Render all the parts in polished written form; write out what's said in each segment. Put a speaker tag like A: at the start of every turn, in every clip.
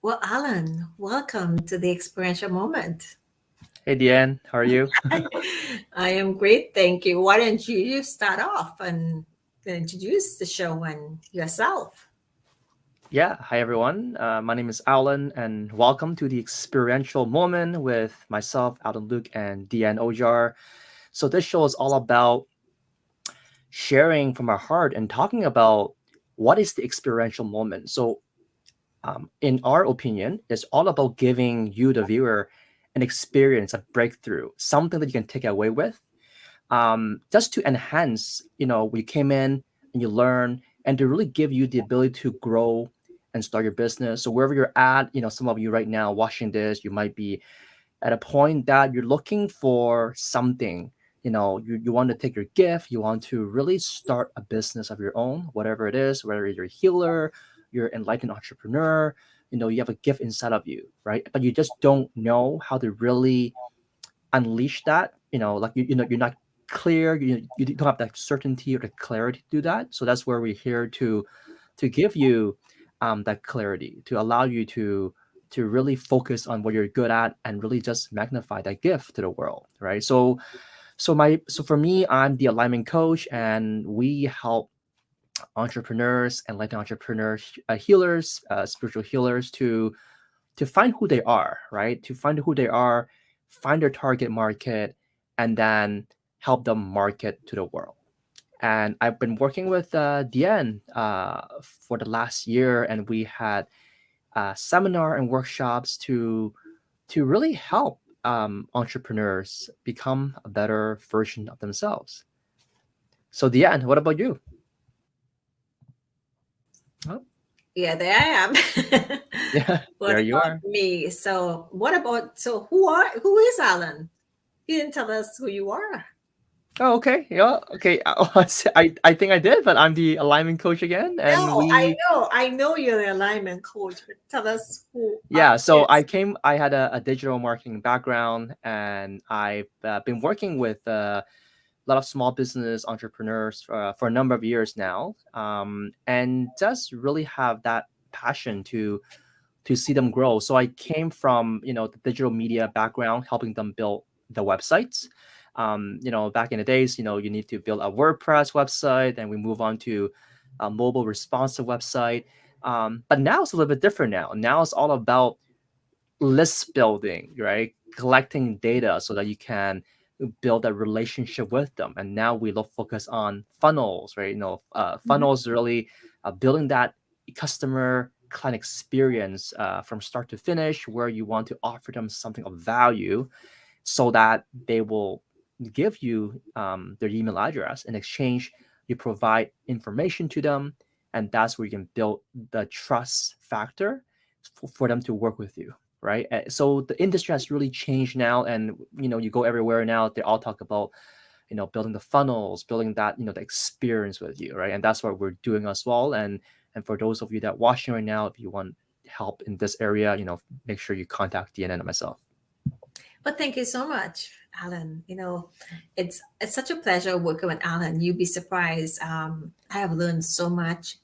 A: Well, Alan, welcome to the Experiential Moment.
B: Hey, Dianne, how are you?
A: I am great, thank you. Why don't you start off and introduce the show and yourself?
B: Yeah, hi everyone. My name is Alan, and welcome to the Experiential Moment with myself, Alan Luke, and Dianne Ojar. So this show is all about sharing from our heart and talking about what is the experiential moment. In our opinion, it's all about giving you, the viewer, an experience, a breakthrough, something that you can take away with, just to enhance, we came in and you learn and to really give you the ability to grow and start your business. So wherever you're at, some of you right now watching this, you might be at a point that you're looking for something. You want to take your gift, you want to really start a business of your own, whatever it is, whether you're a healer, you're an enlightened entrepreneur, you have a gift inside of you, right? But you just don't know how to really unleash that, like you're not clear, you don't have that certainty or the clarity to do that. So that's where we're here to give you that clarity, to allow you to really focus on what you're good at and really just magnify that gift to the world, right? So for me, I'm the alignment coach, and we help entrepreneurs and like entrepreneurs, healers, spiritual healers to find who they are, right? To find who they are, find their target market, and then help them market to the world. And I've been working with Diane for the last year, and we had seminar and workshops to really help entrepreneurs become a better version of themselves. So, Diane, what about you? Oh,
A: Yeah, there I am.
B: yeah,
A: What
B: there you
A: about
B: are.
A: me? Who is Alan? You didn't tell us who you are.
B: Oh, okay. Yeah. Okay. I think I did, but I'm the alignment coach again, and
A: No, I
B: we
A: know, I know you're the alignment coach, but tell us who
B: yeah. So
A: is.
B: I had a digital marketing background, and I've been working with a lot of small business entrepreneurs for a number of years now, and just really have that passion to see them grow. So I came from the digital media background, helping them build the websites. Back in the days, you need to build a WordPress website, and we move on to a mobile responsive website. But now it's a little bit different. Now it's all about list building, right? Collecting data so that you can build a relationship with them. And now we look focus on funnels, right?
A: Mhm.
B: Funnels really building that customer client experience from start to finish, where you want to offer them something of value so that they will give you their email address. In exchange, you provide information to them, and that's where you can build the trust factor for them to work with you, right? So the industry has really changed now, and you go everywhere now, they all talk about building the funnels, building that the experience with you, right? And that's what we're doing as well. And for those of you that watching right now, if you want help in this area, make sure you contact DNN and myself.
A: But thank you so much, Alan. It's such a pleasure working with Alan. You'd be surprised. I have learned so much.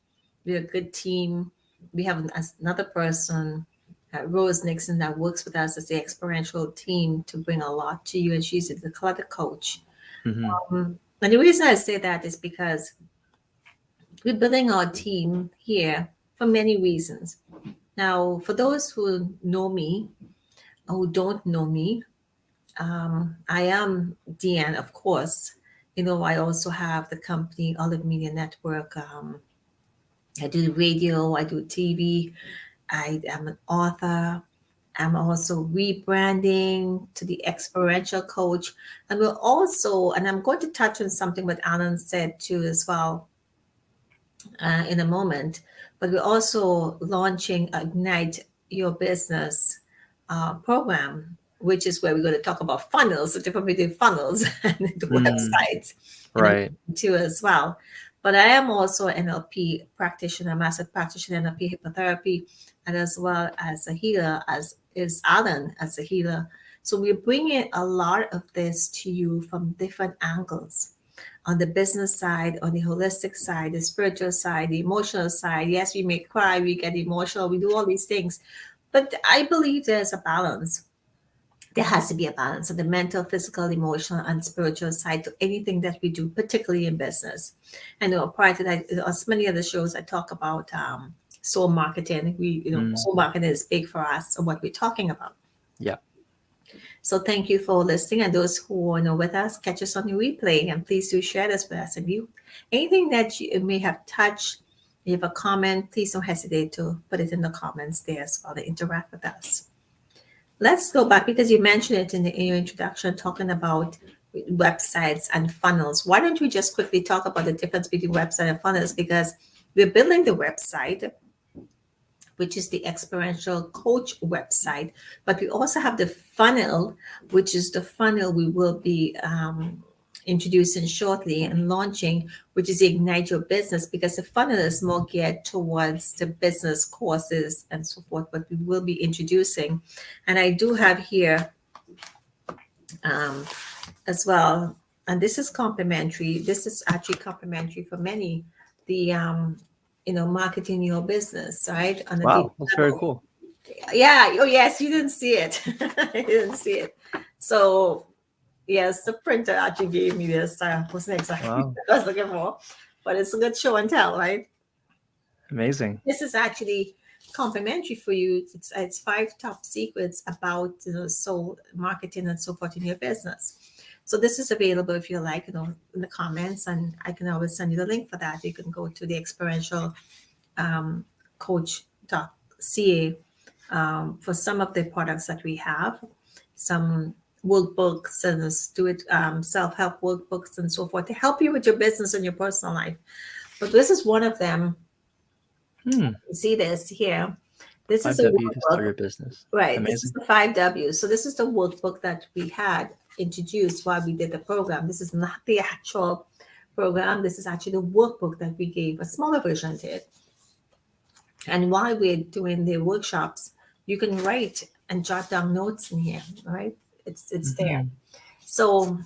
A: We're a good team. We have another person, Rose Nixon, that works with us as the experiential team to bring a lot to you, and she's the clutter coach.
B: Hmm.
A: And the reason I say that is because we're building our team here for many reasons. Now, for those who know me or who don't know me, I am Dianne, of course. I also have the company Olive Media Network. I do radio, I do TV. I am an author. I'm also rebranding to the experiential coach. And I'm going to touch on something what Alan said too as well in a moment, but we're also launching Ignite Your Business program, which is where we're going to talk about funnels, the different between funnels and the
B: Mm,
A: websites in a
B: right.
A: moment too as well. But I am also an NLP practitioner, master practitioner in NLP hypnotherapy, and as well as a healer, as is Alan as a healer. So we're bringing a lot of this to you from different angles on the business side, on the holistic side, the spiritual side, the emotional side. Yes, we may cry, we get emotional, we do all these things. But I believe there's a balance. There has to be a balance of the mental, physical, emotional, and spiritual side to anything that we do, particularly in business. I know prior to that, as many other shows, I talk about soul marketing.
B: Mm,
A: Soul marketing is big for us and what we're talking about.
B: yeah.
A: So thank you for listening, and those who are not with us, catch us on the replay, and please do share this with us. If you anything that you may have touched, you have a comment, please don't hesitate to put it in the comments there as well to interact with us. Let's go back because you mentioned it in your introduction, talking about websites and funnels. Why don't we just quickly talk about the difference between website and funnels? Because we're building the website, which is the experiential coach website, but we also have the funnel, which is the funnel we will be introducing shortly and launching, which is Ignite Your Business, because the funnel is more geared towards the business courses and so forth, but we will be introducing. And I do have here um, as well, and this is complimentary. This is actually complimentary for many, the marketing your business, right? On a deep
B: Wow, that's very
A: level.
B: cool.
A: Yeah. Oh, yes. You didn't see it. You didn't see it. So, yes, the printer actually gave me this. Wasn't exactly
B: Wow,
A: what I was looking for, but it's a good show and tell, right?
B: amazing.
A: This is actually complimentary for you. It's 5 top secrets about soul marketing and so forth in your business. So this is available if you like, in the comments, and I can always send you the link for that. You can go to the experiential coach.ca for some of the products that we have, some workbooks and do it self-help workbooks and so forth to help you with your business and your personal life. But this is one of them.
B: Hmm.
A: You see this here. This is
B: Five
A: a
B: W to start
A: workbook,
B: your business.
A: right? This is
B: Amazing.
A: the 5 W's. So this is the workbook that we had introduced while we did the program. This is not the actual program. This is actually the workbook that we gave a smaller version to it. And while we're doing the workshops, you can write and jot down notes in here, right? It's there.
B: Hmm.
A: So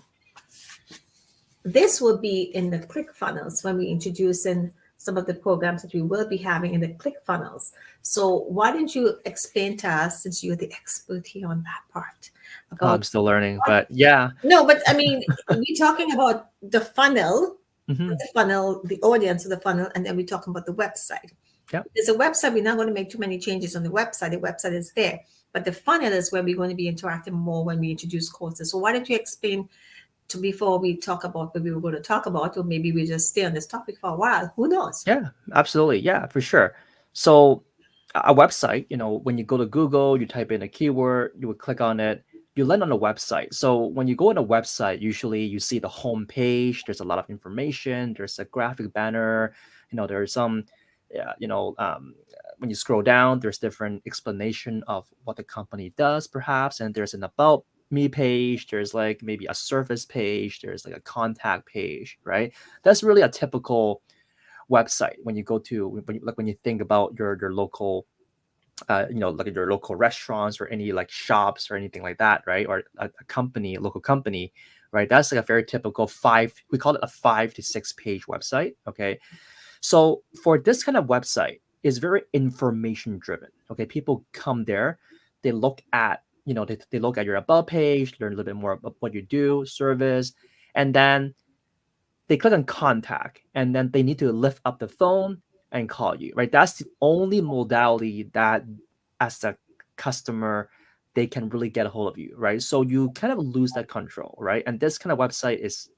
A: this will be in the ClickFunnels when we introduce in some of the programs that we will be having in the ClickFunnels. So why don't you explain to us, since you're the expert here on that part,
B: Oh,
A: about
B: I'm still learning, but yeah.
A: no, but I mean, we're talking about the funnel,
B: Hmm.
A: the audience of the funnel, and then we're talking about the website.
B: Yeah.
A: There's a website. We're not going to make too many changes on the website. The website is there, but the funnel is where we're going to be interacting more when we introduce courses. So why don't you explain to before we talk about what we were going to talk about, or maybe we just stay on this topic for a while. Who knows?
B: Yeah, absolutely. Yeah, for sure. So a website, when you go to Google, you type in a keyword, you would click on it, you land on a website. So when you go on a website, usually you see the home page, there's a lot of information, there's a graphic banner, there's some yeah, when you scroll down, there's different explanation of what the company does, perhaps, and there's an about me page, there's like maybe a service page, there's like a contact page, right? That's really a typical website when you go to when you think about your local like your local restaurants or any like shops or anything like that, right? Or a company, a local company, right? That's like a very typical we call it a 5 to 6 page website. Okay, so for this kind of website is very information driven. Okay, people come there, they look at they look at your about page, learn a little bit more about what you do, service, and then they click on contact, and then they need to lift up the phone and call you, right? That's the only modality that as a customer they can really get a hold of you, right? So you kind of lose that control, right? And this kind of website is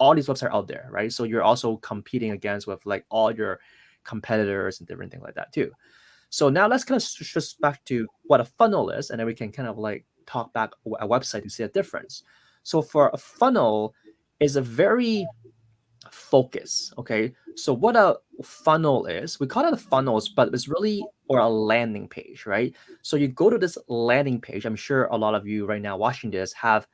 B: all these websites are out there, right? So you're also competing against with like all your competitors and different things like that too. So now let's kind of switch back to what a funnel is, and then we can kind of like talk back a website to see a difference. So for a funnel is a very focus. Okay. So what a funnel is, we call it a funnels, but it's really or a landing page, right? So you go to this landing page. I'm sure a lot of you right now watching this have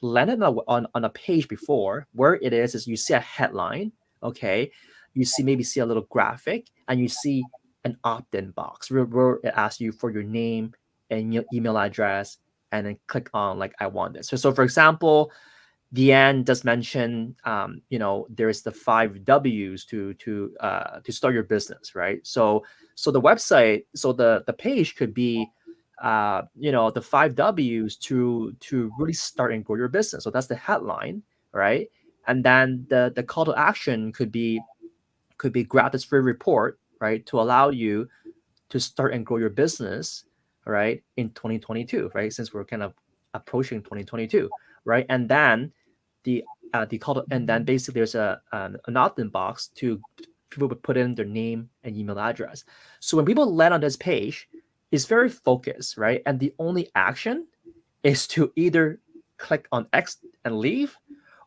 B: landed on a page before where it is you see a headline, okay? You maybe see a little graphic and you see an opt-in box where it asks you for your name and your email address and then click on like I want this. So for example, Deanne does mention, there's the 5 W's to start your business, right? So the website, so the page could be, the 5 W's to really start and grow your business. So that's the headline, right? And then the call to action could be grab this free report, right, to allow you to start and grow your business, right, in 2022, right? Since we're kind of approaching 2022, right? And then the call to, and then basically there's an opt-in box to people would put in their name and email address. So when people land on this page, it's very focused, right? And the only action is to either click on X and leave,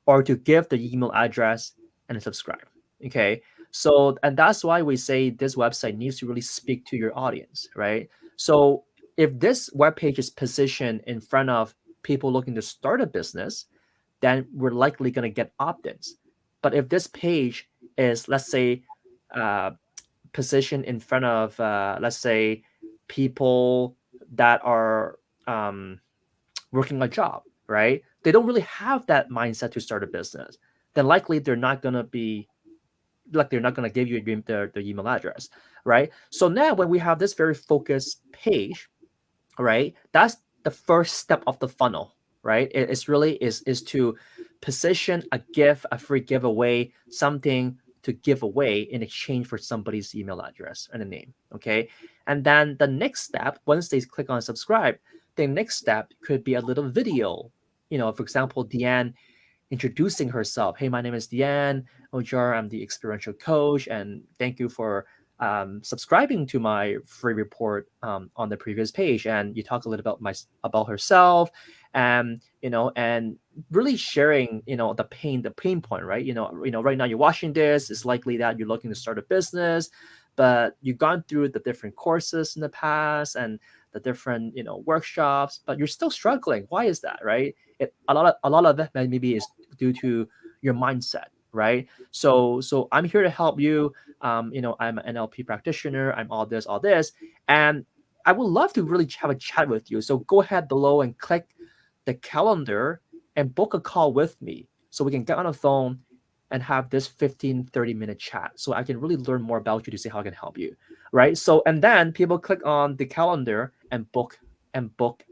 B: or to give the email address and subscribe. Okay. So, and that's why we say this website needs to really speak to your audience, right? So, if this web page is positioned in front of people looking to start a business, then we're likely going to get opt ins. But if this page is, let's say, uh, positioned in front of, let's say, people that are um, working a job, right? They don't really have that mindset to start a business. Then likely they're not gonna be like they're not gonna give you their email address, right? So now when we have this very focused page, right? That's the first step of the funnel, right? It's really is to position a gift, a free giveaway, something to give away in exchange for somebody's email address and a name. Okay. And then the next step, once they click on subscribe, the next step could be a little video. For example, Deanne introducing herself. Hey, my name is Dianne Ojar. I'm the experiential coach, and thank you for subscribing to my free report on the previous page. And you talk a little about herself, and and really sharing the pain point, right? Right now you're watching this. It's likely that you're looking to start a business, but you've gone through the different courses in the past and the different workshops, but you're still struggling. Why is that, right? A lot of it maybe is due to your mindset, right? So I'm here to help you. I'm an NLP practitioner. I'm all this, and I would love to really have a chat with you. So go ahead below and click the calendar and book a call with me so we can get on the phone and have this 15-30 minute chat so I can really learn more about you to see how I can help you, right? So, and then people click on the calendar and book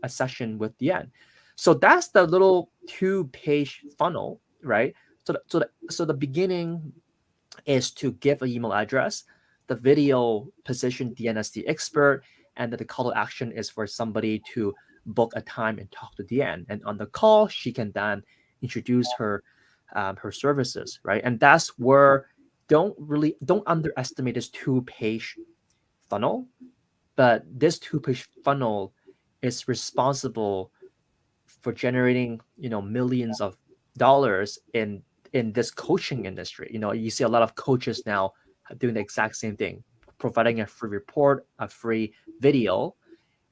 B: a session with the end. So that's the little 2 page funnel, right? So the beginning is to give an email address, the video position DN as the expert, and that the call to action is for somebody to book a time and talk to DN. And on the call, she can then introduce her services, right? And that's where don't underestimate this 2 page funnel, but this 2 page funnel is responsible for generating millions of dollars in this coaching industry. You see a lot of coaches now doing the exact same thing, providing a free report, a free video,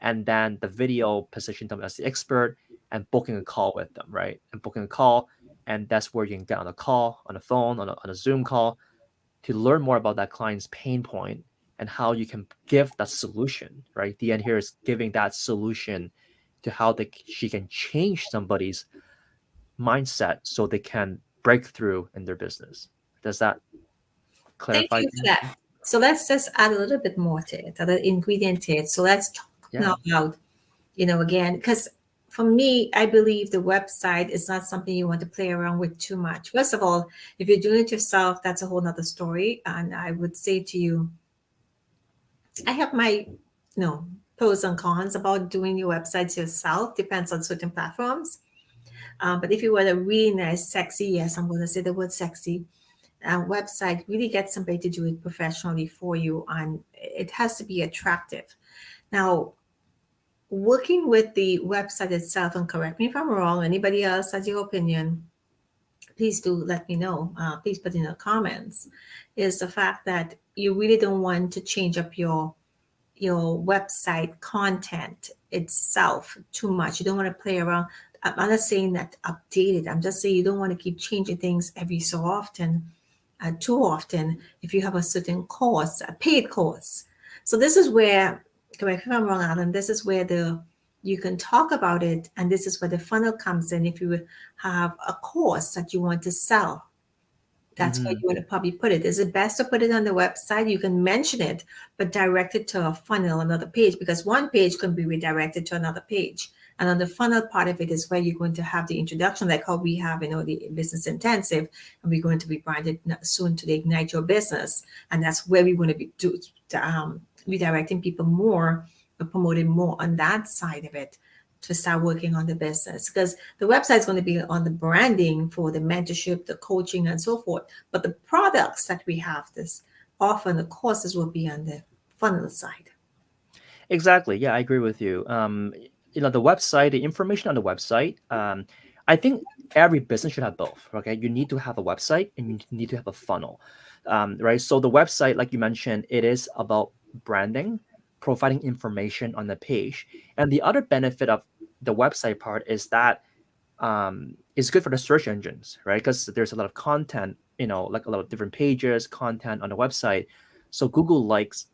B: and then the video position them as the expert and booking a call with them, right? And booking a call, and that's where you can get on a call, on a phone, on a Zoom call to learn more about that client's pain point and how you can give that solution, right? The end here is giving that solution to how she can change somebody's mindset so they can break through in their business. Does that
A: Thank
B: clarify?
A: you for that. So let's just add a little bit more to it, another ingredient to it. So let's talk
B: Yeah.
A: now about, again, because for me, I believe the website is not something you want to play around with too much. First of all, if you're doing it yourself, that's a whole nother story. And I would say to you, I have my, pros and cons about doing your websites yourself. Depends on certain platforms. But if you want a really nice, sexy, yes, I'm going to say the word sexy, website, really get somebody to do it professionally for you. And it has to be attractive. Now, working with the website itself, and correct me if I'm wrong, anybody else has your opinion, please do let me know. Please put in the comments. Is the fact that you really don't want to change up your website content itself too much. You don't want to play around. I'm not saying that update it. I'm just saying you don't want to keep changing things every so often, too often, if you have a certain course, a paid course. So this is where, correct me if I'm wrong, Alan, this is where the You can talk about it, and this is where the funnel comes in. If you have a course that you want to sell, that's where
B: Mm-hmm.
A: you want to probably put it. Is it best to put it on the website? You can mention it, but direct it to a funnel, another page, because one page can be redirected to another page. And on the funnel part of it is where you're going to have the introduction, like how we have, the business intensive, and we're going to be branded soon to the Ignite Your Business. And that's where we want to be redirecting people more, promoting more on that side of it to start working on the business, because the website is going to be on the branding for the mentorship, the coaching, and so forth. But the products that we have this often the courses will be on the funnel side.
B: Exactly. Yeah, I agree with you. The website, the information on the website, I think every business should have both. Okay, you need to have a website and you need to have a funnel, right? So the website, like you mentioned, it is about branding, providing information on the page, and the other benefit of the website part is that it's good for the search engines, right? Because there's a lot of content, like a lot of different pages, content on the website. So Google likes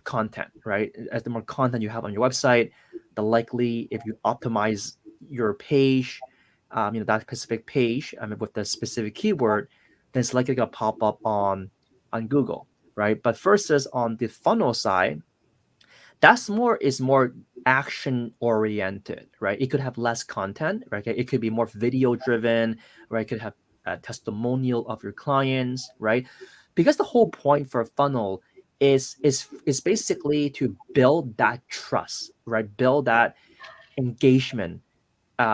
B: content, right? As the more content you have on your website, the likely if you optimize your page, that specific page, with the specific keyword, then it's likely gonna pop up on Google, right? But versus on the funnel side, that's more action oriented, right? It could have less content, right? Okay, it could be more video driven, right? It could have a testimonial of your clients, right? Because the whole point for a funnel is basically to build that trust, right? Build that engagement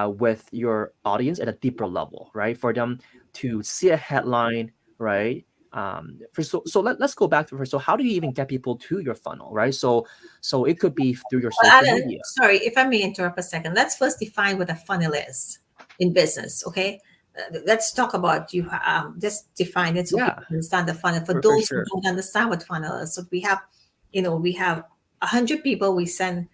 B: with your audience at a deeper level, right? For them to see a headline, right? Let's go back to first. So how do you even get people to your funnel, right? So it could be through your
A: Well,
B: social
A: Alan,
B: media.
A: sorry if I may interrupt a second. Let's first define what a funnel is in business, okay? Let's talk about you. Just define it so
B: Yeah,
A: people understand the funnel. For
B: for
A: those who
B: sure.
A: don't understand what funnel is, so we have 100 people we send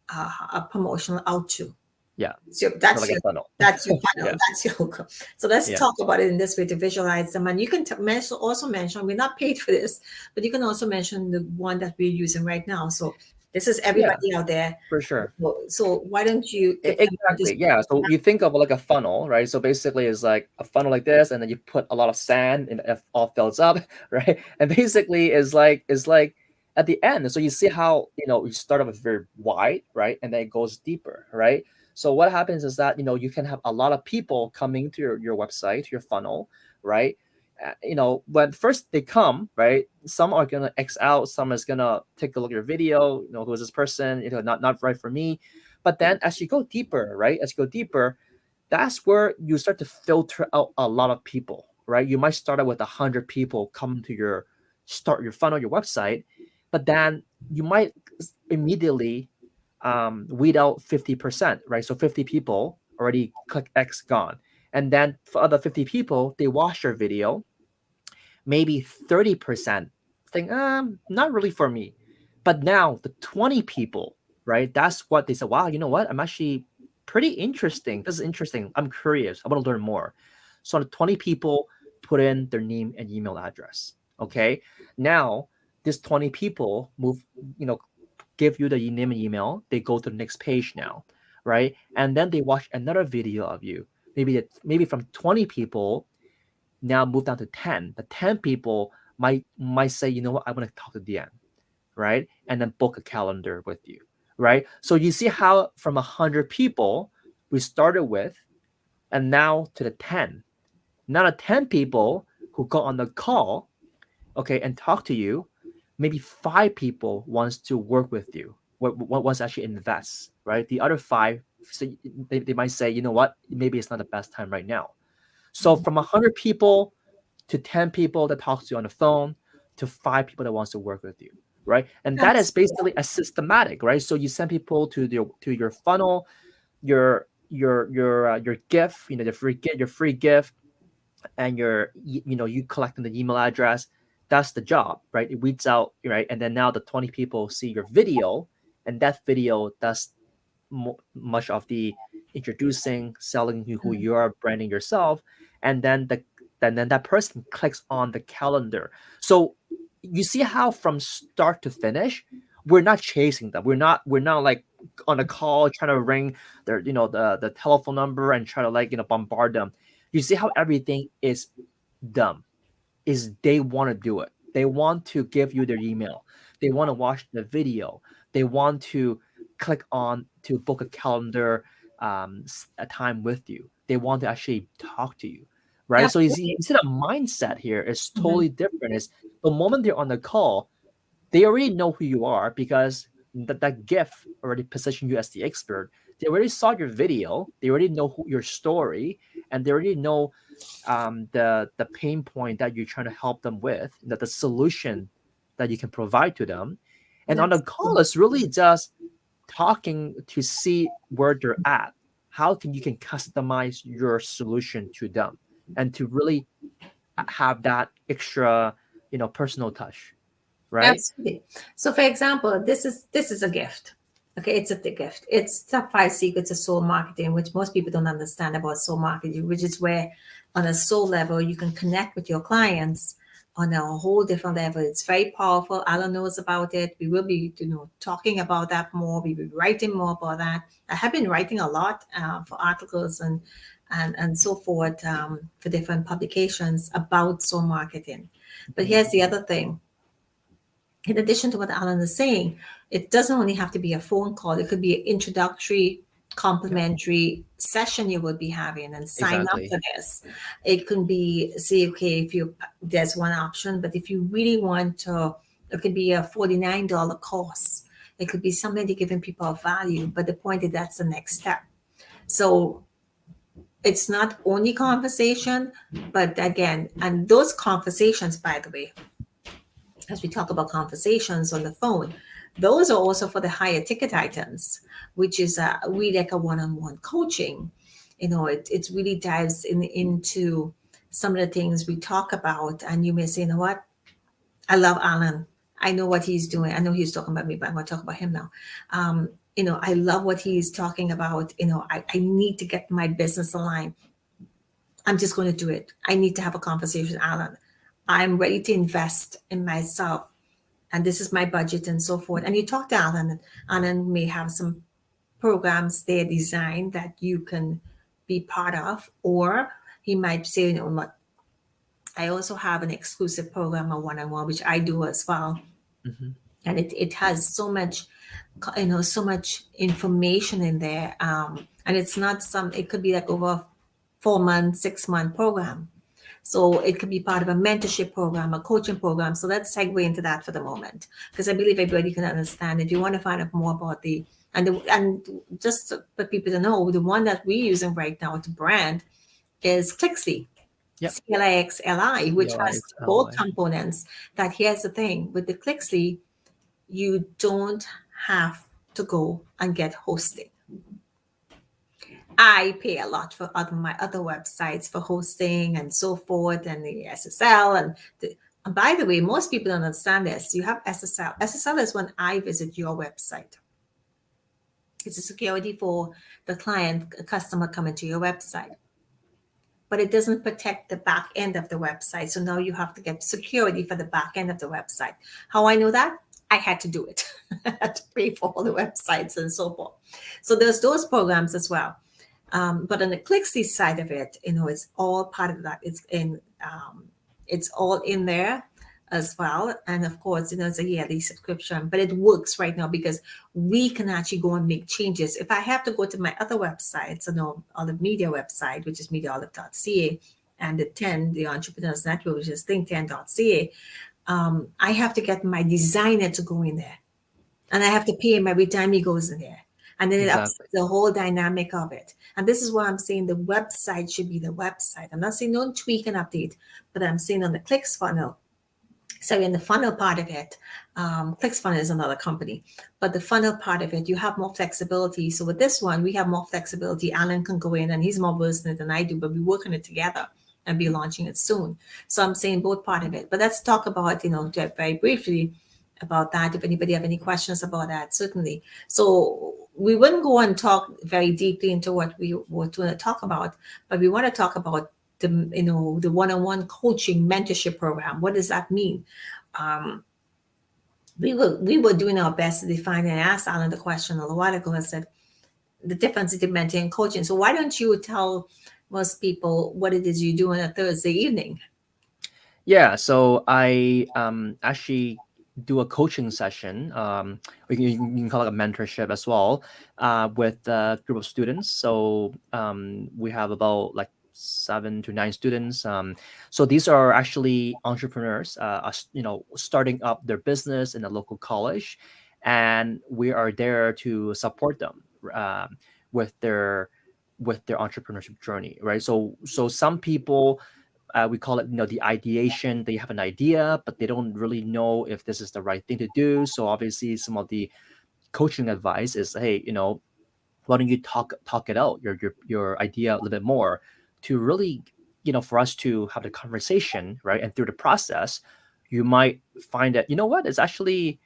A: a promotional out to.
B: Yeah,
A: So
B: sort of
A: that's
B: like a
A: your
B: funnel.
A: that's your funnel.
B: Yeah,
A: That's your hook. So let's
B: yeah,
A: talk about it in this way to visualize them. And you can also mention we're not paid for this, but you can also mention the one that we're using right now. So this is
B: yeah,
A: everybody out there.
B: for sure.
A: So why don't you give them this?
B: Exactly. Yeah. So you think of like a funnel, right? So basically, it's like a funnel like this, and then you put a lot of sand, and it all fills up, right? And basically, is like at the end. So you see how you start off with very wide, right, and then it goes deeper, right? So what happens is that you can have a lot of people coming to your website, your funnel, right? When first they come, right? Some are gonna X out, some is gonna take a look at your video. Who is this person? Not right for me. But then as you go deeper, right? As you go deeper, that's where you start to filter out a lot of people, right? You might start out with 100 people come to start your funnel, your website, but then you might immediately weed out 50%, right? So 50 people already click X gone. And then for other 50 people, they watch your video, maybe 30% think, not really for me. But now the 20 people, right? That's what they said. Wow, you know what? I'm actually pretty interesting. This is interesting. I'm curious. I want to learn more. So the 20 people put in their name and email address. Okay. Now this 20 people you know, give you the name and email. They go to the next page now, right? And then they watch another video of you. Maybe from 20 people now move down to 10. The 10 people might say, you know what, I want to talk to Dianne, right? And then book a calendar with you, right? So you see how from 100 people we started with, and now to the 10. Now the 10 people who go on the call, okay, and talk to you, maybe 5 people wants to work with you. What wants to actually invest, right? The other five, so they might say, you know what, maybe it's not the best time right now. So from 100 people to 10 people that talks to you on the phone to 5 people that wants to work with you, right? And that is
A: That's
B: basically a systematic, right? So you send people to your funnel, your gift, the free gift, your free gift, and you collecting the email address. That's the job, right? It weeds out, right? And then now the 20 people see your video, and that video does much of the introducing, selling who you are, branding yourself, and then that person clicks on the calendar. So you see how from start to finish, we're not chasing them. We're not like on a call, trying to ring their, the telephone number and try to like, bombard them. You see how everything is dumb, is they want to do it. They want to give you their email. They want to watch the video. They want to click on to book a calendar, a time with you. They want to actually talk to you, right? So
A: Absolutely.
B: you see the mindset here is
A: Mhm.
B: totally different. Is the moment they're on the call, they already know who you are because that GIF already positioned you as the expert. They already saw your video. They already know your story, and they already know the pain point that you're trying to help them with, that the solution that you can provide to them. And on the
A: That's
B: call, it's really just talking to see where they're at. How can you can customize your solution to them and to really have that extra, personal touch, right?
A: Absolutely. So, for example, this is a gift. Okay, it's a gift. It's top five secrets of soul marketing, which most people don't understand about soul marketing, which is where, on a soul level, you can connect with your clients on a whole different level. It's very powerful. Alan knows about it. We will be, talking about that more. We will be writing more about that. I have been writing a lot for articles and so forth for different publications about soul marketing. But
B: Mhm.
A: here's the other thing, in addition to what Alan is saying, it doesn't only have to be a phone call. It could be an introductory,
B: Yep,
A: complimentary session you would be having and sign up
B: exactly.
A: for this. It can be, say, okay, if you, there's one option, but if you really want to, it could be a $49 course. It could be something to giving people a value, but the point is that's the next step. So it's not only conversation, but again, and those conversations, by the way, as we talk about conversations on the phone, those are also for the higher ticket items, which is really like a one-on-one coaching. It really dives into some of the things we talk about, and you may say, you know what, I love Alan. I know what he's doing. I know he's talking about me, but I'm going to talk about him now. I love what he's talking about. I need to get my business aligned. I'm just going to do it. I need to have a conversation with Alan. I'm ready to invest in myself, and this is my budget and so forth. And you talk to Alan, and Alan may have some programs there designed that you can be part of, or he might say, what, I also have an exclusive program, a one-on-one, which I do as well.
B: Hmm.
A: And it has so much information in there. And it's not it could be like over a 4 month, 6 month program. So it could be part of a mentorship program, a coaching program. So let's segue into that for the moment, because I believe everybody can understand. If you want to find out more about and just for people to know, the one that we're using right now to brand is Clixy,
B: Yep.
A: CLIXLI, which has both
B: CLIXLY.
A: components. That here's the thing with the Clixy, you don't have to go and get hosting. I pay a lot for my other websites for hosting and so forth, and the SSL. And by the way, most people don't understand this. You have SSL. SSL is when I visit your website. It's a security for the client, a customer coming to your website, but it doesn't protect the back end of the website. So now you have to get security for the back end of the website. How I know that? I had to do it. I had to pay for all the websites and so forth. So there's those programs as well. But on the Clixy side of it, it's all part of that. It's all in there as well. And of course, it's a yearly subscription, but it works right now because we can actually go and make changes. If I have to go to my other websites, other media website, which is mediaolive.ca, and the Entrepreneurs Network, which is think10.ca, I have to get my designer to go in there, and I have to pay him every time he goes in there. And then it upsets
B: Exactly.
A: the whole dynamic of it. And this is why I'm saying the website should be the website. I'm not saying don't tweak and update, but I'm saying on the clicks funnel. So in the funnel part of it, Clicks Funnel is another company, but the funnel part of it, you have more flexibility. So with this one, we have more flexibility. Alan can go in, and he's more versed in it than I do, but we're working it together and be launching it soon. So I'm saying both part of it. But let's talk about, very briefly about that. If anybody have any questions about that, certainly. So we wouldn't go and talk very deeply into what we were going to talk about, but we want to talk about the one-on-one coaching mentorship program. What does that mean? Um, we were doing our best to define and ask Alan the question a while ago. I said the difference between mentoring and coaching. So why don't you tell most people what it is you do on a Thursday evening?
B: Yeah, so I actually do a coaching session. You can call it a mentorship as well, with a group of students. So we have about like 7 to 9 students. So these are actually entrepreneurs, starting up their business in a local college, and we are there to support them with their entrepreneurship journey, right? So some people, we call it, the ideation. They have an idea, but they don't really know if this is the right thing to do. So obviously some of the coaching advice is, hey, why don't you talk it out, your idea a little bit more, to really, for us to have the conversation, right? And through the process, you might find that, what, it's actually,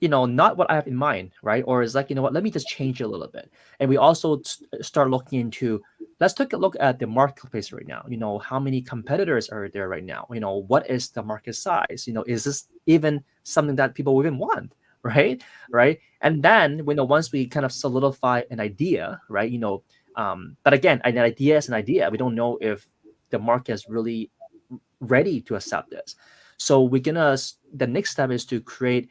B: not what I have in mind, right? Or it's like, what, let me just change it a little bit. And we also start looking into, let's take a look at the marketplace right now. How many competitors are there right now? What is the market size? Is this even something that people even want? Right. Right. And then, once we kind of solidify an idea, right? But again, an idea is an idea. We don't know if the market is really ready to accept this. So the next step is to create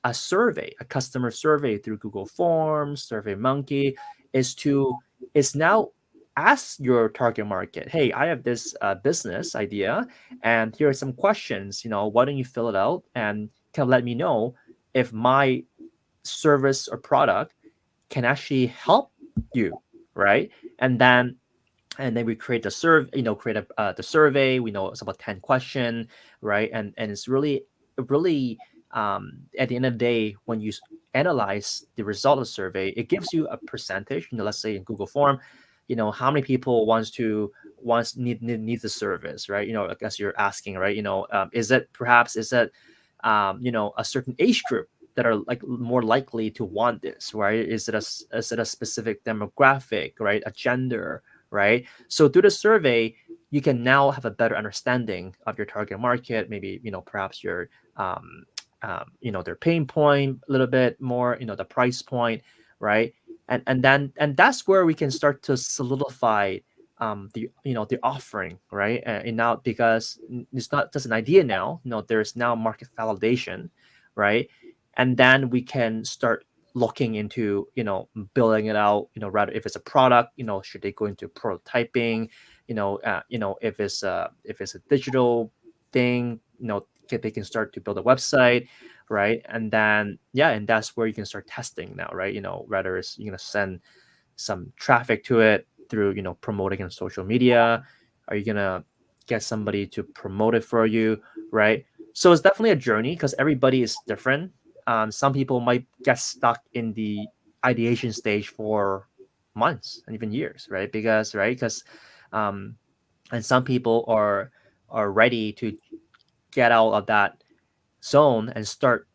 B: a survey, a customer survey through Google Forms, SurveyMonkey, is now ask your target market, hey, I have this business idea, and here are some questions. Why don't you fill it out and kind of let me know if my service or product can actually help you, right? And then we create the survey, create the survey. We know it's about 10 question, right? And it's really, at the end of the day, when you analyze the result of the survey, it gives you a percentage. Let's say in Google Form, how many people need the service, right? I guess you're asking, right? Is it a certain age group that are like more likely to want this, right? Is it a specific demographic, right? A gender, right? So through the survey, you can now have a better understanding of your target market. Maybe, perhaps their pain point a little bit more, the price point, right? And that's where we can start to solidify the offering, right? And now, because it's not just an idea now, there's now market validation, right? And then we can start looking into building it out, rather, if it's a product, should they go into prototyping, if it's a digital thing, they can start to build a website, right? And then, yeah, and that's where you can start testing now, right? Rather, it's, send some traffic to it through, promoting on social media. Are you gonna get somebody to promote it for you, right? So it's definitely a journey, because everybody is different. Some people might get stuck in the ideation stage for months and even years, right? Because um and some people are ready to get out of that zone and start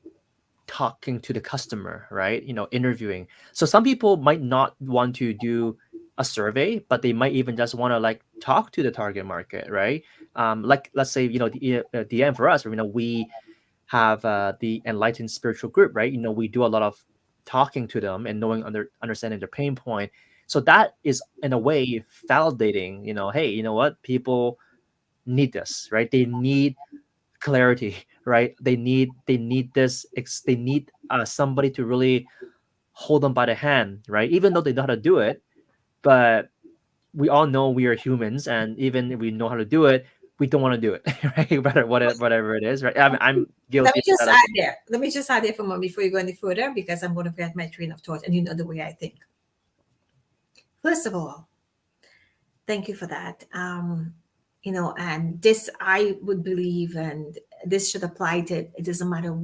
B: talking to the customer, right? Interviewing. So some people might not want to do a survey, but they might even just want to like talk to the target market, right? Like, let's say, the end for us, we have the enlightened spiritual group, right? We do a lot of talking to them and understanding their pain point. So that is, in a way, validating, hey, you know what, people need this, right? They need clarity, right? They need this, they need somebody to really hold them by the hand, right? Even though they know how to do it, but we all know we are humans, and even if we know how to do it, we don't want to do it, right? Whatever it is, right? I'm
A: Let
B: guilty
A: me
B: of
A: just
B: that as
A: add
B: well.
A: there. Let me just add there for a moment before you go any further, because I'm going to get my train of thought, and you know the way I think. First of all, thank you for that. And this I would believe, and this should apply to it doesn't matter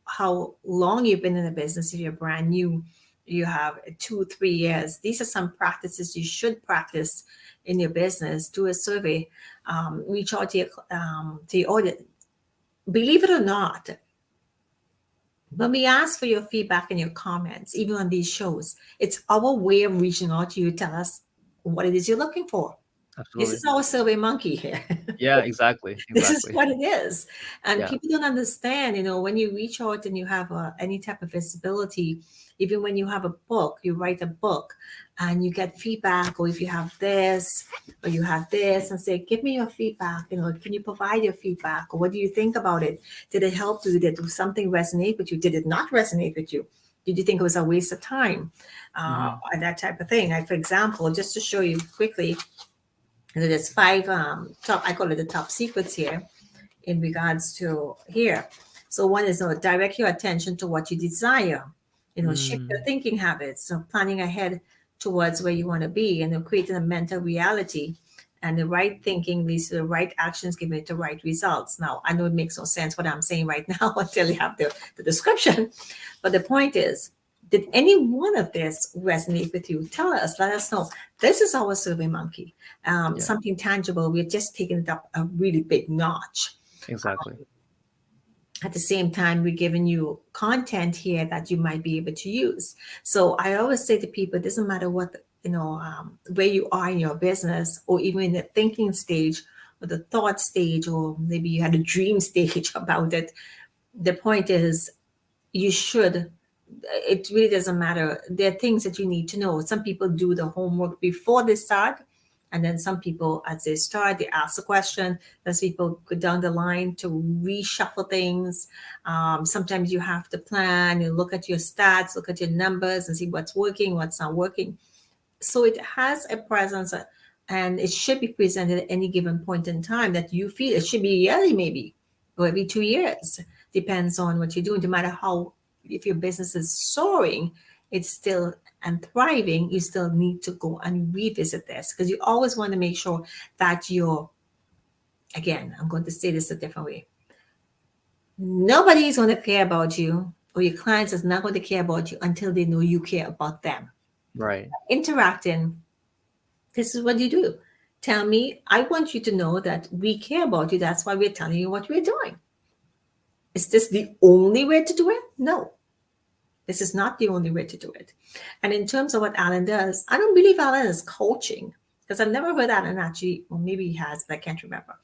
A: how long you've been in the business. If you're brand new, you have 2 3 years. These are some practices you should practice in your business. Do a survey, reach out to your audience. Believe it or not, when we ask for your feedback and your comments, even on these shows, it's our way of reaching out to you. Tell us what it is you're looking for. This
B: Absolutely.
A: is our survey monkey here.
B: Yeah, exactly.
A: This is
B: Exactly.
A: what it is. And
B: Yeah.
A: people don't understand, when you reach out and you have any type of visibility, even when you have a book, you write a book and you get feedback, or if you have this or you have this, and say, give me your feedback, can you provide your feedback? Or what do you think about it? Did it help you? Did something resonate with you? Did it not resonate with you? Did you think it was a waste of time?
B: Hmm.
A: And that type of thing. Like, for example, just to show you quickly, there's five top, I call it the top secrets here in regards to here. So one is direct your attention to what you desire. Shift your
B: Mm,
A: thinking habits. So planning ahead towards where you want to be, and then creating a mental reality. And the right thinking leads to the right actions, giving it the right results. Now, I know it makes no sense what I'm saying right now until you have the description. But the point is, did any one of this resonate with you? Tell us, let us know. This is our survey monkey,
B: yeah,
A: something tangible. We're just taking it up a really big notch.
B: exactly.
A: At the same time, we're giving you content here that you might be able to use. So I always say to people, it doesn't matter what, where you are in your business, or even in the thinking stage or the thought stage, or maybe you had a dream stage about it. The point is, you should, it really doesn't matter. There are things that you need to know. Some people do the homework before they start, and then some people, as they start, they ask a question. There's people go down the line to reshuffle things. Sometimes you have to plan, you look at your stats, look at your numbers, and see what's working, what's not working. So it has a presence, and it should be presented at any given point in time that you feel. It should be yearly, maybe, or every 2 years. Depends on what you're doing. No matter how, if your business is soaring, it's still and thriving, you still need to go and revisit this, because you always want to make sure that you're, again, I'm going to say this a different way. Nobody is going to care about you, or your clients is not going to care about you until they know you care about them.
B: Right.
A: Interacting, this is what you do. Tell me, I want you to know that we care about you. That's why we're telling you what we're doing. Is this the only way to do it? No, this is not the only way to do it. And in terms of what Alan does, I don't believe Alan is coaching, because I've never heard Alan actually, or maybe he has, but I can't remember,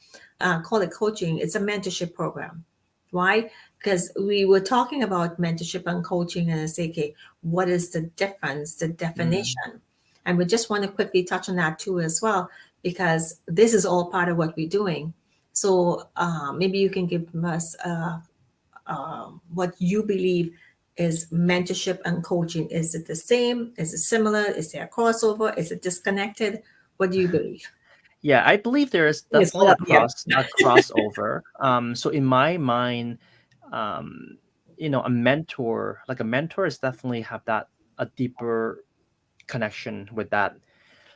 A: call it coaching. It's a mentorship program. Why? Because we were talking about mentorship and coaching, and I say, okay, what is the difference, the
B: Mm,
A: definition? And we just want to quickly touch on that too as well, because this is all part of what we're doing. So maybe you can give us what you believe is mentorship and coaching. Is it the same? Is it similar? Is there a crossover? Is it disconnected? What do you believe?
B: yeah, I believe there is
A: It's
B: definitely
A: all
B: a
A: up here.
B: crossover. So in my mind, um, a mentor, like a mentor, is definitely have that a deeper connection with that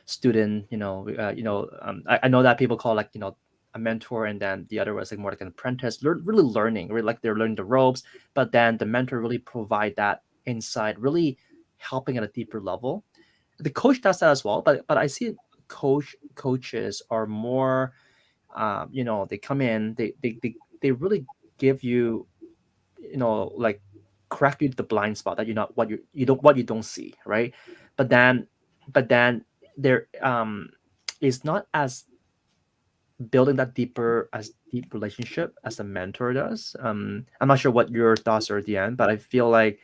B: student. I know that people call, like, a mentor, and then the other was like more like an apprentice, really learning, really like they're learning the ropes. But then the mentor really provide that insight, really helping at a deeper level. The coach does that as well, but I see coaches are more, they come in, they really give you, like, correct you to the blind spot that you're not, what you don't see, right? But then but then there is not as building that deep relationship as a mentor does. I'm not sure what your thoughts are at the end, but I feel like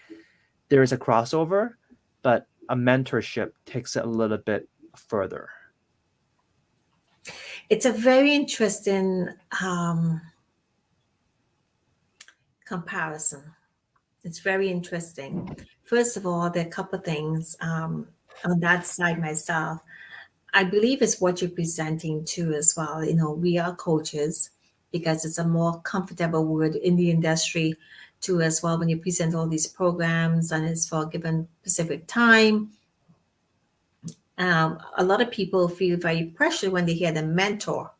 B: there is a crossover, but a mentorship takes it a little bit further.
A: It's a very interesting comparison. It's very interesting. First of all, there are a couple of things on that side myself. I believe it's what you're presenting too as well. We are coaches, because it's a more comfortable word in the industry too as well, when you present all these programs and it's for a given specific time. A lot of people feel very pressured when they hear the mentor.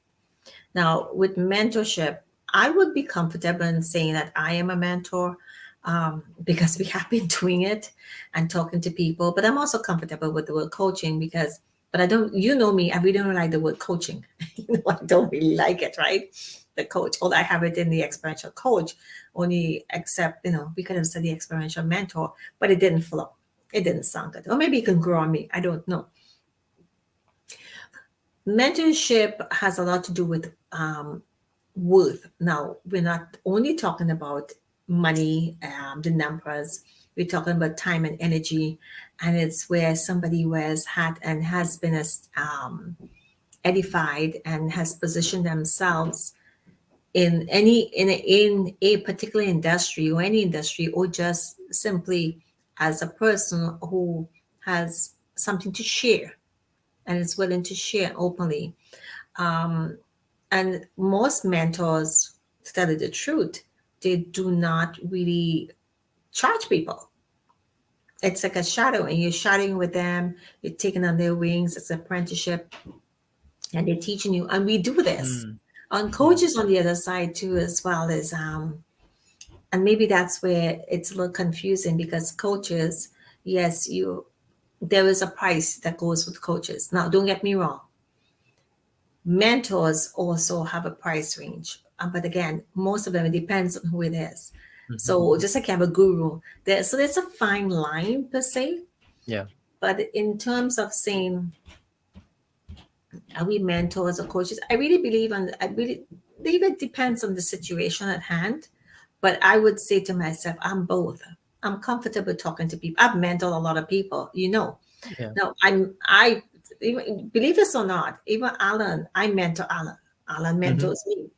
A: Now, with mentorship, I would be comfortable in saying that I am a mentor, because we have been doing it and talking to people. But I'm also comfortable with the word coaching, because, but I don't, me, I really don't like the word coaching. I don't really like it, right? The coach, although I have it in the experiential coach, only except, we could have said the experiential mentor, but it didn't flow. It didn't sound good. Or maybe it can grow on me. I don't know. Mentorship has a lot to do with worth. Now, we're not only talking about money, the numbers, we're talking about time and energy. And it's where somebody wears hat and has been edified and has positioned themselves in a particular industry or any industry, or just simply as a person who has something to share and is willing to share openly. um, and most mentors, to tell you the truth, they do not really charge people. It's like a shadow, and you're shadowing with them, you're taking on their wings. It's apprenticeship, and they're teaching you. And we do this
B: Mm.
A: on
B: Yeah.
A: coaches on the other side too, as well as and maybe that's where it's a little confusing, because coaches, yes, you there is a price that goes with coaches. Now, don't get me wrong, mentors also have a price range. But again, most of them, it depends on who it is.
B: Mhm.
A: So just like you have a guru, there's a fine line per se.
B: Yeah.
A: But in terms of saying, are we mentors or coaches? I really believe believe it depends on the situation at hand. But I would say to myself, I'm both. I'm comfortable talking to people. I've mentored a lot of people, you know.
B: Yeah.
A: Now, I believe this or not, even Alan, I mentor Alan. Alan
B: Mhm.
A: mentors me.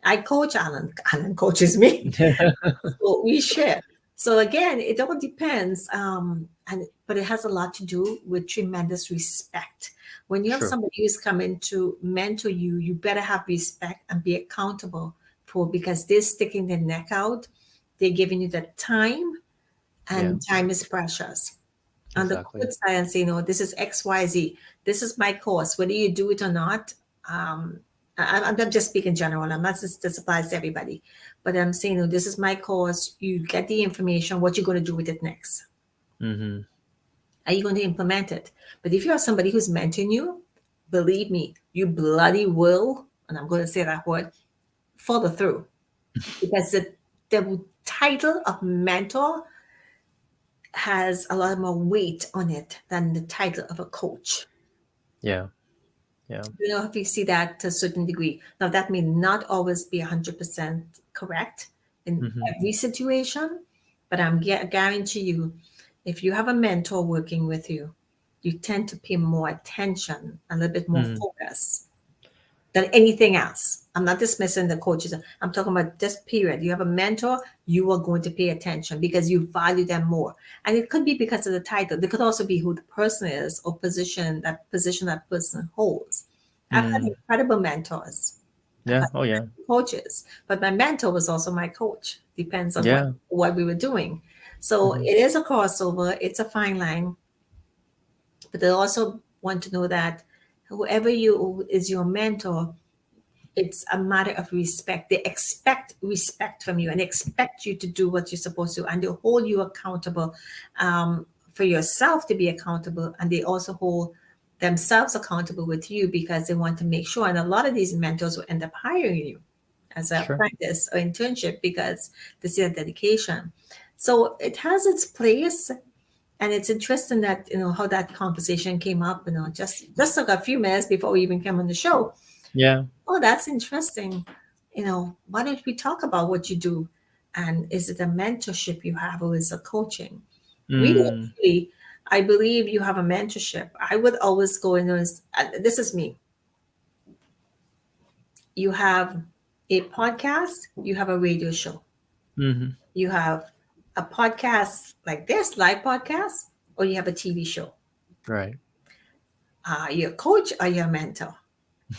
A: I coach Alan. Alan coaches me. So we share. So again, it all depends. But it has a lot to do with tremendous respect. When you have
B: True.
A: somebody who's coming to mentor you, you better have respect and be accountable for, because they're sticking their neck out. They're giving you the time,
B: Yeah.
A: and time is precious. On the
B: Exactly.
A: corporate side, and say, no, this is XYZ. This is my course. Whether you do it or not, um, I'm not just speaking general. I'm not just this applies to everybody, but I'm saying, no, this is my course. You get the information. What you're going to do with it next?
B: Mhm.
A: Are you going to implement it? But if you have somebody who's mentoring you, believe me, you bloody will, and I'm going to say that word, follow through, because the title of mentor has a lot more weight on it than the title of a coach.
B: Yeah. Yeah.
A: You know, if you see that to a certain degree. Now, that may not always be 100% correct in
B: Mhm.
A: every situation, but guarantee you, if you have a mentor working with you, you tend to pay more attention, a little bit more
B: Mm.
A: focus than anything else. I'm not dismissing the coaches. I'm talking about this period. You have a mentor, you are going to pay attention because you value them more. And it could be because of the title. It could also be who the person is, or position that person holds. I've had
B: Mm.
A: incredible mentors. I've
B: Yeah.
A: had
B: Oh, yeah.
A: coaches, but my mentor was also my coach. Depends on
B: Yeah.
A: what we were doing. So
B: Mhm.
A: it is a crossover. It's a fine line, but I also want to know that whoever you is your mentor, it's a matter of respect. They expect respect from you and expect you to do what you're supposed to, and they hold you accountable, for yourself to be accountable, and they also hold themselves accountable with you, because they want to make sure. And a lot of these mentors will end up hiring you as a
B: Sure.
A: apprentice or internship, because they see a dedication. So it has its place, and it's interesting that, how that conversation came up. Just like a few minutes before we even came on the show.
B: Yeah.
A: Oh, that's interesting. Why don't we talk about what you do? And is it a mentorship you have, or is it coaching? Really,
B: Mm.
A: truly, I believe you have a mentorship. I would always go in as, this is me. You have a podcast, you have a radio show,
B: Mhm.
A: you have a podcast like this, live podcast, or you have a TV show.
B: Right.
A: You're a coach or you're a mentor.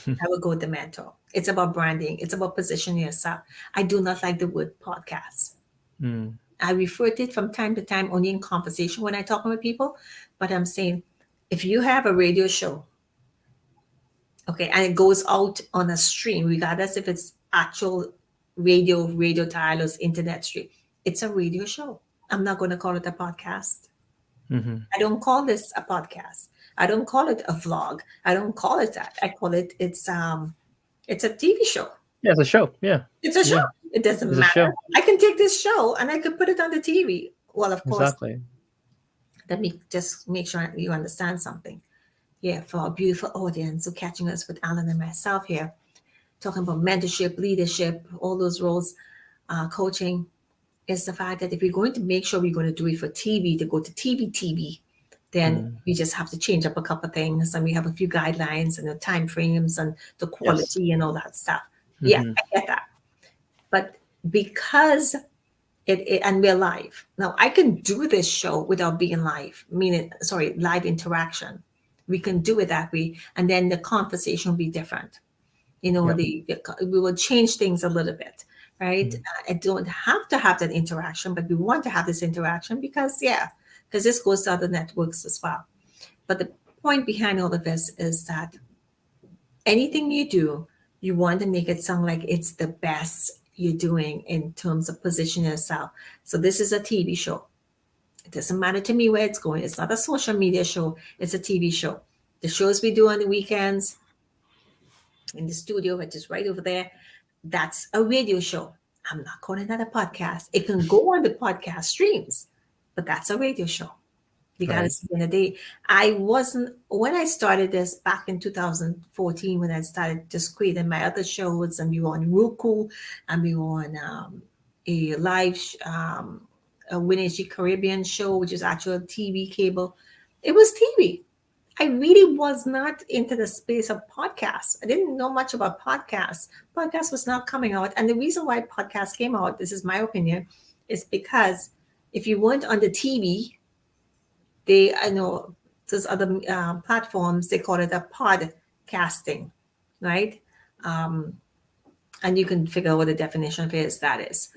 A: I would go with the mentor. It's about branding. It's about positioning yourself. I do not like the word podcast.
B: Mm.
A: I refer to it from time to time only in conversation when I talking with people. But I'm saying, if you have a radio show, okay, and it goes out on a stream, regardless if it's actual radio dialers, internet stream, it's a radio show. I'm not going to call it a podcast.
B: Mhm.
A: I don't call this a podcast. I don't call it a vlog. I don't call it that. I call it, it's a TV show.
B: Yeah, it's a show. Yeah.
A: It's a show.
B: Yeah.
A: It doesn't
B: It's a
A: matter.
B: show.
A: I can take this show and I could put it on the TV. Well, of course,
B: Exactly.
A: let me just make sure you understand something. Yeah, for our beautiful audience, so catching us with Alan and myself here, talking about mentorship, leadership, all those roles, coaching, is the fact that if we're going to make sure we're going to do it for TV, to go to TV, then
B: Mm.
A: we just have to change up a couple of things, and we have a few guidelines and the time frames and the
B: Yes.
A: quality and all that stuff. Yeah,
B: Mm-hmm.
A: I get that. But because and we're live now, I can do this show without being live, meaning, sorry, live interaction. We can do it that way, and then the conversation will be different.
B: Yep.
A: We will change things a little bit, right?
B: Mm.
A: I don't have to have that interaction, but we want to have this interaction because, yeah, because this goes to other networks as well. But the point behind all of this is that anything you do, you want to make it sound like it's the best you're doing in terms of positioning yourself. So this is a TV show. It doesn't matter to me where it's going. It's not a social media show. It's a TV show. The shows we do on the weekends in the studio, which is right over there, that's a radio show. I'm not calling that a podcast. It can go on the podcast streams, but that's a radio show. You got to
B: Right.
A: see in the day. I wasn't, when I started this back in 2014, when I started just creating my other shows, and we were on Roku, and we were on a live, a Winnie Caribbean show, which is actually a TV cable. It was TV. I really was not into the space of podcasts. I didn't know much about podcasts. Podcast was not coming out. And the reason why podcasts came out, this is my opinion, is because if you weren't on the TV, I know there's other platforms, they call it a podcasting, right? Um, and you can figure out what the definition of it is, that is.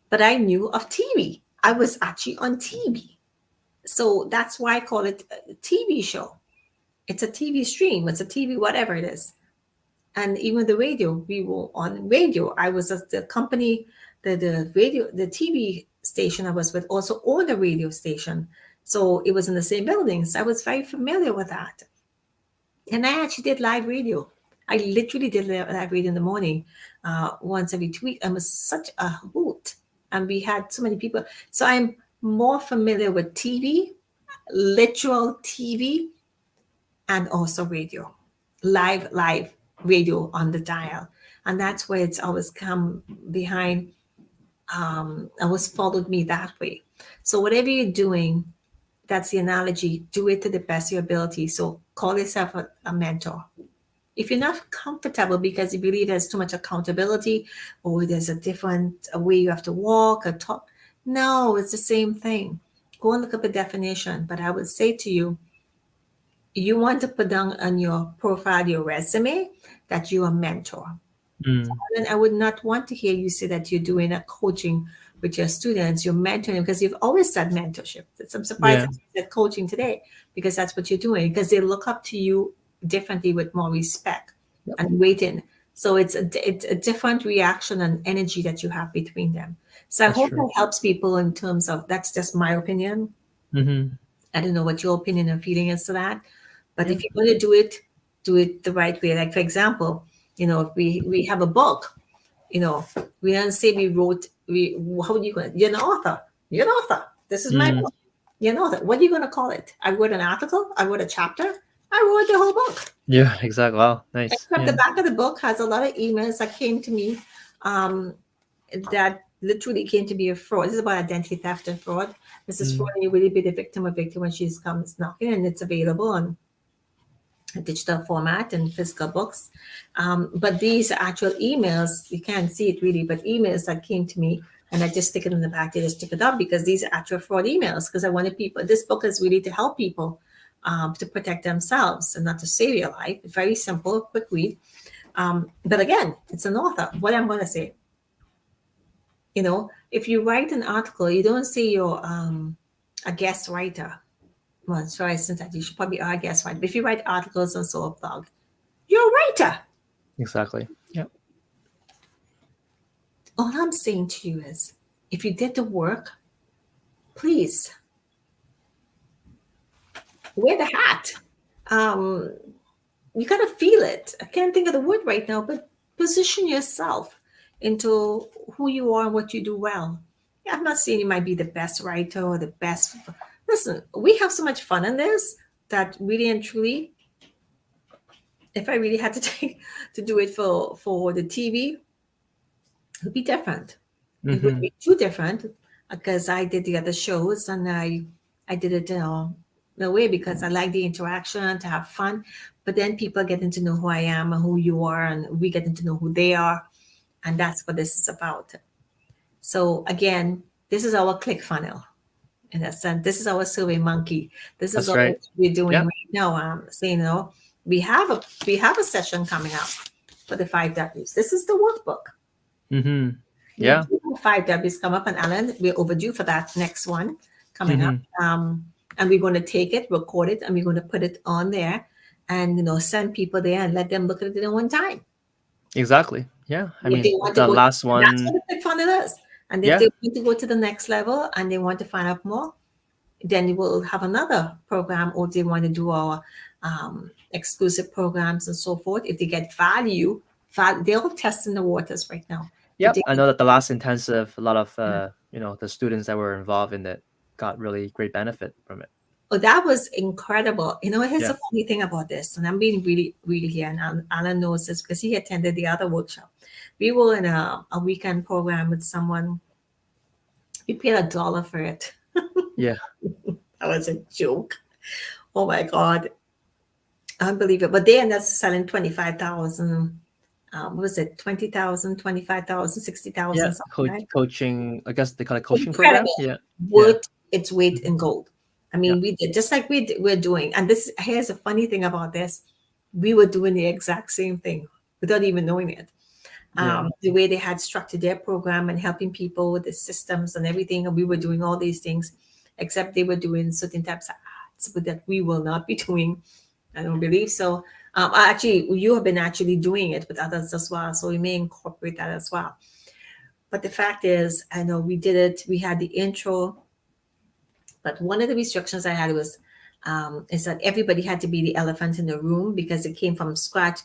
A: But I knew of TV. I was actually on TV. So that's why I call it a TV show. It's a TV stream, it's a TV, whatever it is. And even the radio, we were on radio. I was at the company, the radio, the TV station I was with also owned a radio station. So it was in the same buildings. I was very familiar with that. And I actually did live radio. I literally did live radio in the morning, once every 2 weeks. I was such a hoot. And we had so many people. So I'm more familiar with TV, literal TV, and also radio, live radio on the dial. And that's where it's always come behind, always followed me that way. So whatever you're doing, that's the analogy, do it to the best of your ability. So call yourself a mentor. If you're not comfortable because you believe there's too much accountability, or there's a different way you have to walk or talk, no, it's the same thing. Go and look up a definition. But I would say to you, you want to put down on your profile, your resume, that you're a mentor.
B: Mm.
A: And I would not want to hear you say that you're doing a coaching with your students, you're mentoring, because you've always said mentorship. I'm surprised
B: Yeah.
A: that you said coaching today, because that's what you're doing, because they look up to you differently with more respect
B: Yep.
A: and waiting. So it's a different reaction and energy that you have between them. So I
B: That's
A: hope
B: true.
A: that helps people in terms of, that's just my opinion.
B: Mm-hmm.
A: I don't know what your opinion and feeling is to that. But
B: Yep.
A: if you're going to do it the right way. Like, for example, if we have a book, we don't say we wrote, how are you going to, you're an author. You're an author. This is my
B: Mm.
A: book. You're an author. What are you going to call it? I wrote an article. I wrote a chapter. I wrote the whole book.
B: Yeah. Exactly. Wow. Nice.
A: Except the
B: Yeah.
A: back of the book has a lot of emails that came to me, um, that literally came to be a fraud. This is about identity theft and fraud. This is fraud,
B: Mm.
A: and you really be the victim or victim when she comes knocking, and it's available on digital format and physical books. But these are actual emails. You can't see it really, but emails that came to me, and I just stick it in the back. They just stick it up because these are actual fraud emails. Because I wanted people. This book is really to help people, to protect themselves and not to save your life. It's very simple, quick read. But again, it's an author. What I'm going to say, if you write an article, you don't say you're a guest writer. Well, sorry, since that you should probably are a guest writer. But if you write articles on Soul Blog, you're a writer.
B: Exactly. Yep.
A: All I'm saying to you is, if you did the work, please wear the hat. Um, you gotta feel it. I can't think of the word right now, but position yourself into who you are and what you do well. Yeah, I'm not saying you might be the best writer or the best. Listen, we have so much fun in this that really and truly, if I really had to take to do it for the TV, it would be different. It would
B: Mm-hmm.
A: be too different because I did the other shows and I did it in a way because I like the interaction to have fun. But then people getting to know who I am and who you are, and we getting to know who they are, and that's what this is about. So again, this is our click funnel in a sense. This is our survey monkey. This is
B: That's
A: all
B: right.
A: we're doing
B: Yep.
A: right now. So we have a session coming up for the 5 Ws. This is the workbook.
B: Mm-hmm.
A: We
B: Yeah.
A: do have 5 Ws come up, and Alan, we're overdue for that next one coming up.
B: Mm-hmm.
A: And we're going to take it, record it, and we're going to put it on there, and send people there and let them look at it in one time.
B: Exactly. Yeah. I
A: If they
B: mean,
A: want to
B: the
A: go,
B: last
A: that's what
B: one.
A: the click funnel is. And if
B: Yeah.
A: they want to go to the next level and they want to find out more, then we'll have another program, or they want to do our exclusive programs and so forth. If they get value, they're all testing the waters right now. If
B: Yep.
A: they
B: I
A: get,
B: know that the last intensive, a lot of the students that were involved in it got really great benefit from it.
A: oh, that was incredible. Here's
B: Yeah.
A: a funny thing about this, and I'm being really, really here, and Alan knows this because he attended the other workshop. We were in a weekend program with someone. We paid $1 for it.
B: Yeah.
A: That was a joke. Oh my God. Unbelievable. But they ended up selling 25,000. What was it? 20,000, 25,000, sixty
B: Yeah.
A: thousand, something like
B: Coaching. I guess they call it coaching program.
A: incredible.
B: Yeah. Yeah.
A: Worth its weight
B: Mhm.
A: in gold. I
B: Yeah.
A: mean, we did just like we're doing. And this here's a funny thing about this: we were doing the exact same thing without even knowing it.
B: Yeah.
A: The way they had structured their program and helping people with the systems and everything, and we were doing all these things, except they were doing certain types of ads, but that we will not be doing. I don't believe so. Actually, you have been actually doing it with others as well, so we may incorporate that as well. But the fact is, I know we did it. We had the intro, but one of the restrictions I had was is that everybody had to be the elephant in the room because it came from scratch.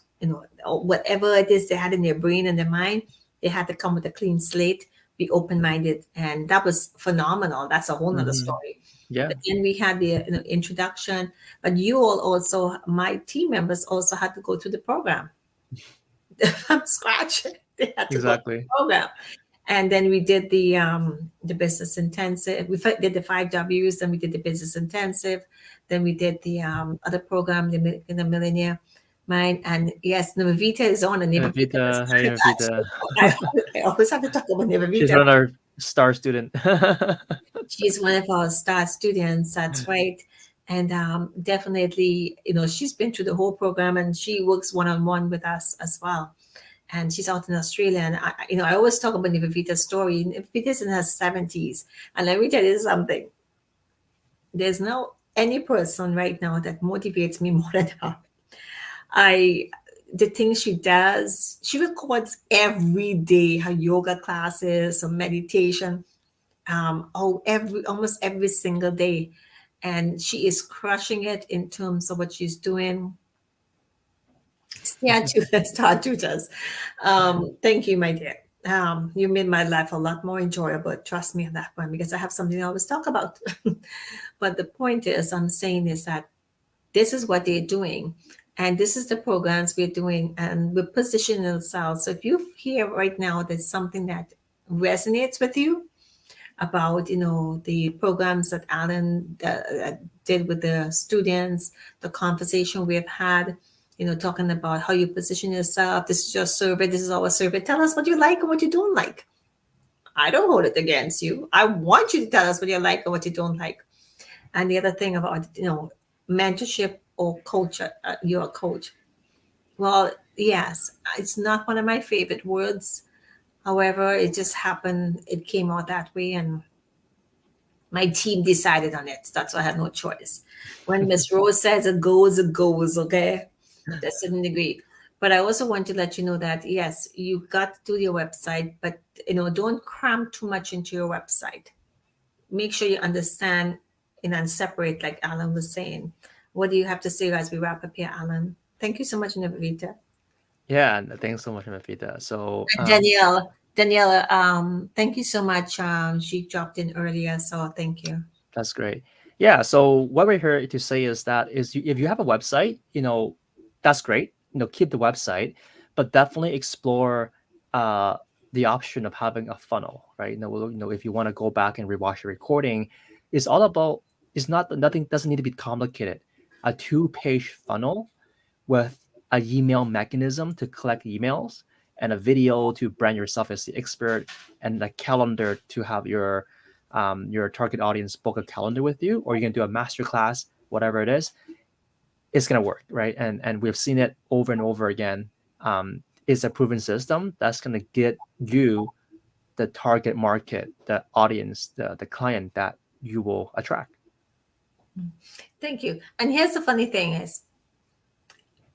A: Whatever it is they had in their brain and their mind, they had to come with a clean slate, be open minded, and that was phenomenal. That's a whole nother
B: Mm-hmm.
A: story.
B: Yeah.
A: But then we had the introduction, but you all also, my team members also had to go through the program from scratch. They had to go through
B: Exactly.
A: the program. And then we did the business intensive. Did the 5 Ws, then we did the business intensive, then we did the other program, the Millionaire Mind. And yes, Navita is on, and Navita is
B: Vita. Hey, Vita.
A: I, I always have to talk about
B: She's
A: Navita.
B: one of our star student.
A: She's one of our star students. That's right. And definitely, she's been through the whole program, and she works one on one with us as well. And she's out in Australia. And I always talk about Nivavita's story. Nivavita's in her 70s, and let me tell you something. There's no any person right now that motivates me more than her. I the things she does, she records every day her yoga classes, her meditation, almost every single day, and she is crushing it in terms of what she's doing. Statues. Thank you, my dear. You made my life a lot more enjoyable. Trust me on that one because I have something I always talk about. But the point is, I'm saying is that this is what they're doing, and this is the programs we're doing, and we're positioning ourselves. So if you hear right now there's something that resonates with you about the programs that Alan did with the students, the conversation we've had, talking about how you position yourself. This is your survey. This is our survey. Tell us what you like and what you don't like. I don't hold it against you. I want you to tell us what you like and what you don't like. And the other thing about mentorship or culture, you're a coach. Well, yes, it's not one of my favorite words. However, it just happened. It came out that way, and my team decided on it. That's why I had no choice. When Miss Rose says it goes, okay? That's a degree. But I also want to let you know that yes, you got to do your website, but don't cram too much into your website. Make sure you understand and separate, like Alan was saying. What do you have to say as we wrap up here, Alan? Thank you so much, Navita.
B: Yeah, and thanks so much, Vita. So,
A: Danielle, thank you so much. She dropped in earlier, so thank you.
B: that's great. Yeah, so what we're here to say is that if you have a website, that's great. keep the website, but definitely explore uh, the option of having a funnel, right? If you want to go back and rewatch your recording, it's all about, it's not, nothing doesn't need to be complicated. A 2-page funnel with a email mechanism to collect emails, and a video to brand yourself as the expert, and a calendar to have your target audience book a calendar with you, or you can do a masterclass, whatever it is. It's gonna work, right? And we've seen it over and over again. It's a proven system that's gonna get you the target market, the audience, the client that you will attract.
A: Thank you. And here's the funny thing is,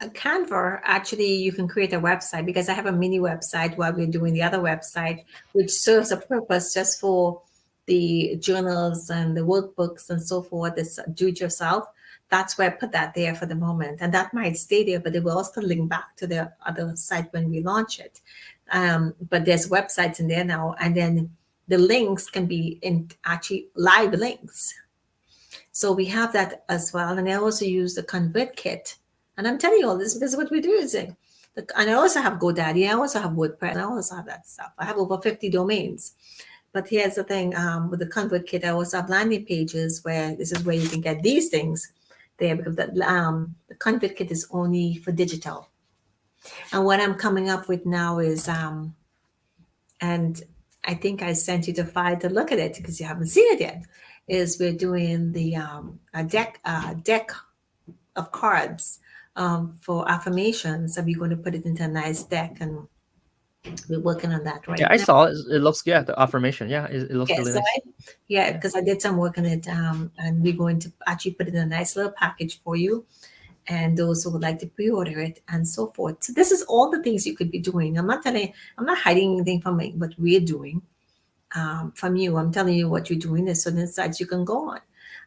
A: Canva, actually, you can create a website, because I have a mini website while we're doing the other website, which serves a purpose just for the journals and the workbooks and so forth. This do it yourself. That's where I put that there for the moment. And that might stay there, but it will also link back to the other site when we launch it. But there's websites in there now. And then the links can be in actually live links. So we have that as well. And I also use the Convert Kit. And I'm telling you all this because what we're doing. And I also have GoDaddy. I also have WordPress. I also have that stuff. I have over 50 domains. But here's the thing, with the Convert Kit, I also have landing pages where this is where you can get these things there, because the Convert Kit is only for digital. And what I'm coming up with now is, and I think I sent you the file to look at it because you haven't seen it yet, is we're doing the a deck of cards for affirmations. And we're going to put it into a nice deck, and we're working on that right
B: Yeah, I
A: now.
B: saw it. It looks, yeah, the affirmation. Yeah, it looks
A: Yes,
B: really
A: so
B: nice.
A: yeah, because I did some work on it, and we're going to actually put it in a nice little package for you, and those who would like to pre-order it and so forth. So this is all the things you could be doing. I'm not hiding anything from what we're doing from you. I'm telling you what you're doing. There's certain sites you can go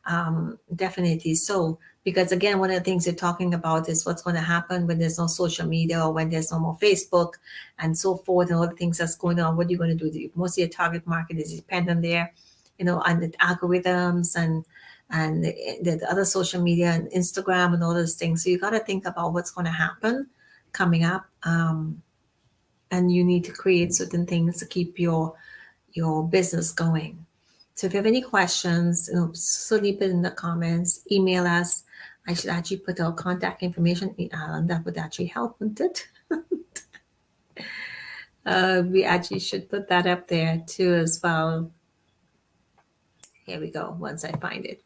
A: on. Definitely so. Because again, one of the things you're talking about is what's going to happen when there's no social media, or when there's no more Facebook and so forth, and all the things that's going on. What are you going to do? Most of your target market is dependent there, on the algorithms and the other social media and Instagram and all those things. So you got to think about what's going to happen coming up, and you need to create certain things to keep your business going. So if you have any questions, so leave it in the comments, email us. I should actually put our contact information in Alan. That would actually help, wouldn't it? We actually should put that up there too as well. Here we go, once I find it.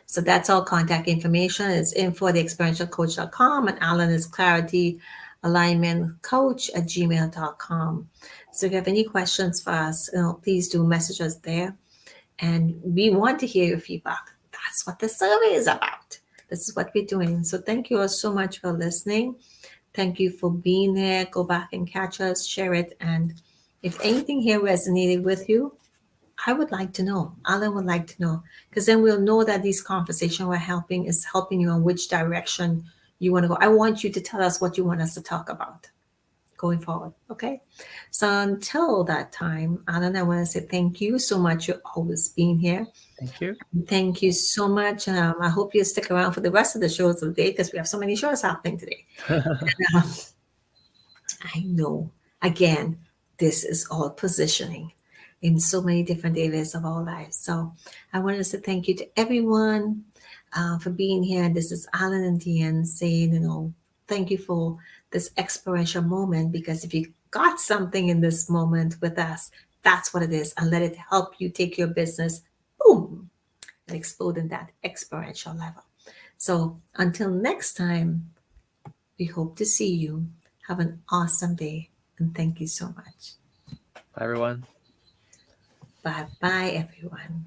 A: So that's all contact information. It's info at experientialcoach.com, and Alan is clarityalignmentcoach@gmail.com. So if you have any questions for us, please do message us there. And we want to hear your feedback. That's what the survey is about. This is what we're doing. So thank you all so much for listening. Thank you for being there. Go back and catch us, share it. And if anything here resonated with you, I would like to know. Alan would like to know, because then we'll know that these conversations we're helping is helping you in which direction you want to go. I want you to tell us what you want us to talk about going forward. Okay. So until that time, Alan, I want to say thank you so much for always being here.
B: Thank you.
A: Thank you so much. I hope you stick around for the rest of the shows of the day, because we have so many shows happening today. And, I know, again, this is all positioning in so many different areas of our lives. So I want to say thank you to everyone for being here. This is Alan and Dianne saying, thank you for this experiential moment, because if you got something in this moment with us, that's what it is. And let it help you take your business, boom, and explode in that experiential level. So until next time, we hope to see you. Have an awesome day, and thank you so much.
B: Bye, everyone.
A: Bye bye, everyone.